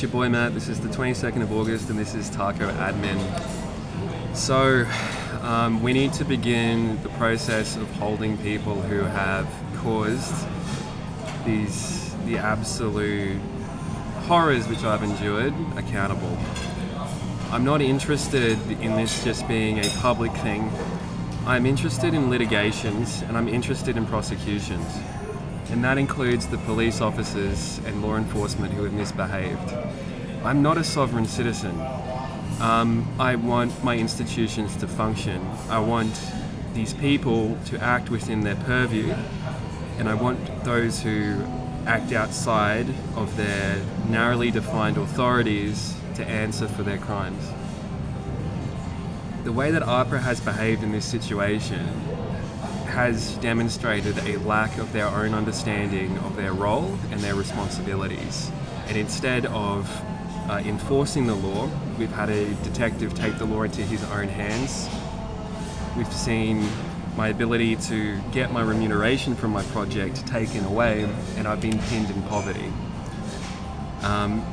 your boy Matt. This is the 22nd of August and this is Tac0 Admin. So, we need to begin the process of holding people who have caused the absolute horrors which I've endured accountable. I'm not interested in this just being a public thing. I'm interested in litigations and I'm interested in prosecutions. And that includes the police officers and law enforcement who have misbehaved. I'm not a sovereign citizen. I want my institutions to function. I want these people to act within their purview, and I want those who act outside of their narrowly defined authorities to answer for their crimes. The way that APRA has behaved in this situation has demonstrated a lack of their own understanding of their role and their responsibilities. And instead of enforcing the law, we've had a detective take the law into his own hands. We've seen my ability to get my remuneration from my project taken away, and I've been pinned in poverty.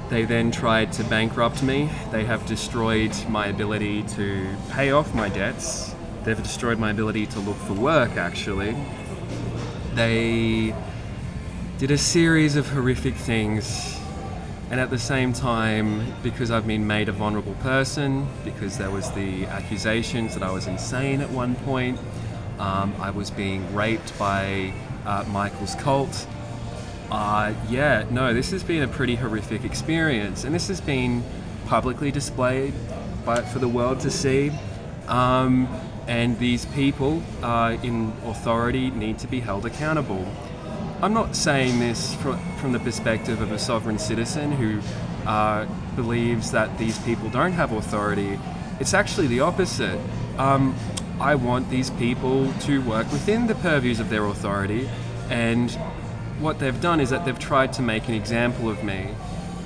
They then tried to bankrupt me. They have destroyed my ability to pay off my debts. They've destroyed my ability to look for work, actually. They did a series of horrific things, and at the same time, because I've been made a vulnerable person, because there was the accusations that I was insane at one point, I was being raped by Michael's cult. This has been a pretty horrific experience, and this has been publicly displayed for the world to see. And these people in authority need to be held accountable. I'm not saying this from the perspective of a sovereign citizen who believes that these people don't have authority. It's actually the opposite. I want these people to work within the purviews of their authority, and what they've done is that they've tried to make an example of me.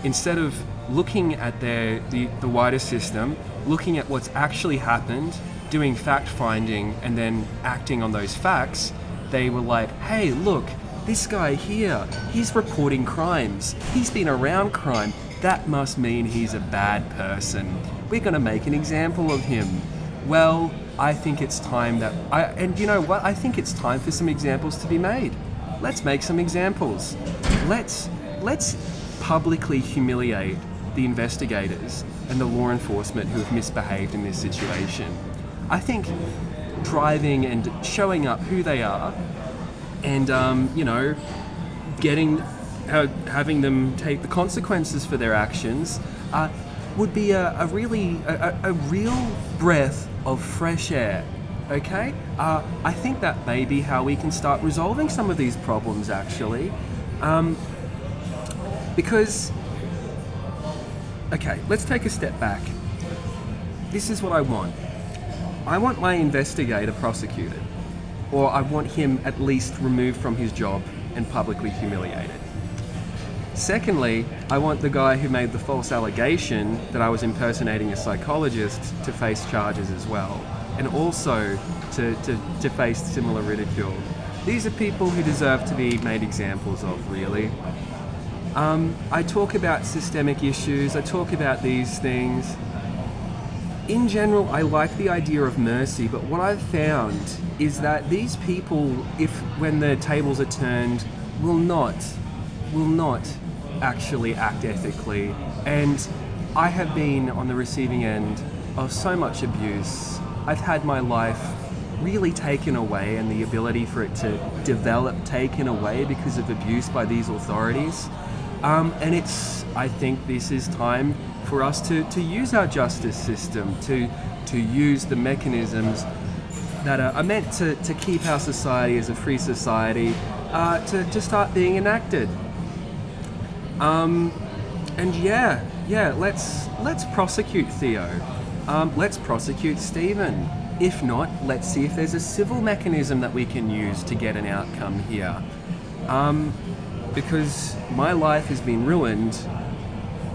Instead of looking at the wider system, looking at what's actually happened, doing fact-finding and then acting on those facts, they were like, hey, look, this guy here, he's reporting crimes. He's been around crime. That must mean he's a bad person. We're going to make an example of him. Well, I think it's time I think it's time for some examples to be made. Let's make some examples. Let's publicly humiliate the investigators and the law enforcement who have misbehaved in this situation. I think driving and showing up who they are and, having them take the consequences for their actions would be a real breath of fresh air, okay? I think that may be how we can start resolving some of these problems, actually. Let's take a step back. This is what I want. I want my investigator prosecuted, or I want him at least removed from his job and publicly humiliated. Secondly, I want the guy who made the false allegation that I was impersonating a psychologist to face charges as well, and also to face similar ridicule. These are people who deserve to be made examples of, really. I talk about systemic issues, I talk about these things. In general, I like the idea of mercy, but what I've found is that these people, when the tables are turned, will not actually act ethically. And I have been on the receiving end of so much abuse. I've had my life really taken away and the ability for it to develop taken away because of abuse by these authorities. I think this is time for us to use our justice system, to use the mechanisms that are meant to keep our society as a free society, to start being enacted. Let's prosecute Theo. Let's prosecute Steven. If not, let's see if there's a civil mechanism that we can use to get an outcome here. Because my life has been ruined,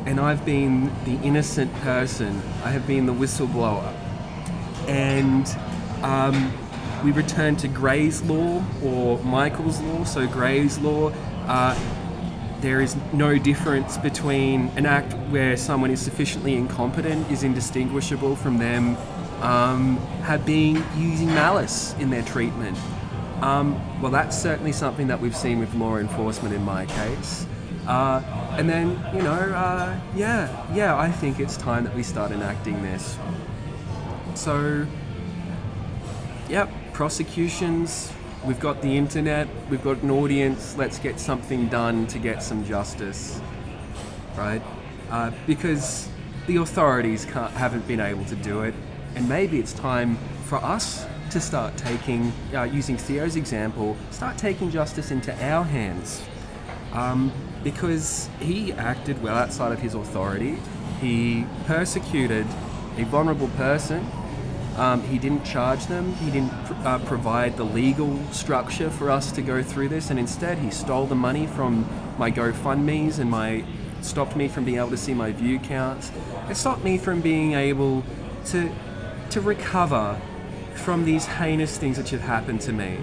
and I've been the innocent person. I have been the whistleblower. And we return to Gray's law, or Michael's law. So Gray's law there is no difference between an act where someone is sufficiently incompetent is indistinguishable from them using malice in their treatment. Well, that's certainly something that we've seen with law enforcement in my case. And then, I think it's time that we start enacting this. So, yep, prosecutions, we've got the internet, we've got an audience, let's get something done to get some justice, right? Because the authorities haven't been able to do it, and maybe it's time for us to start taking, using Theo's example, start taking justice into our hands. Because he acted well outside of his authority. He persecuted a vulnerable person. He didn't charge them. He didn't provide the legal structure for us to go through this, and instead he stole the money from my GoFundMes and stopped me from being able to see my view counts. It stopped me from being able to recover from these heinous things which have happened to me.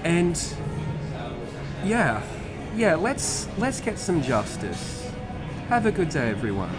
And let's get some justice. Have a good day, everyone.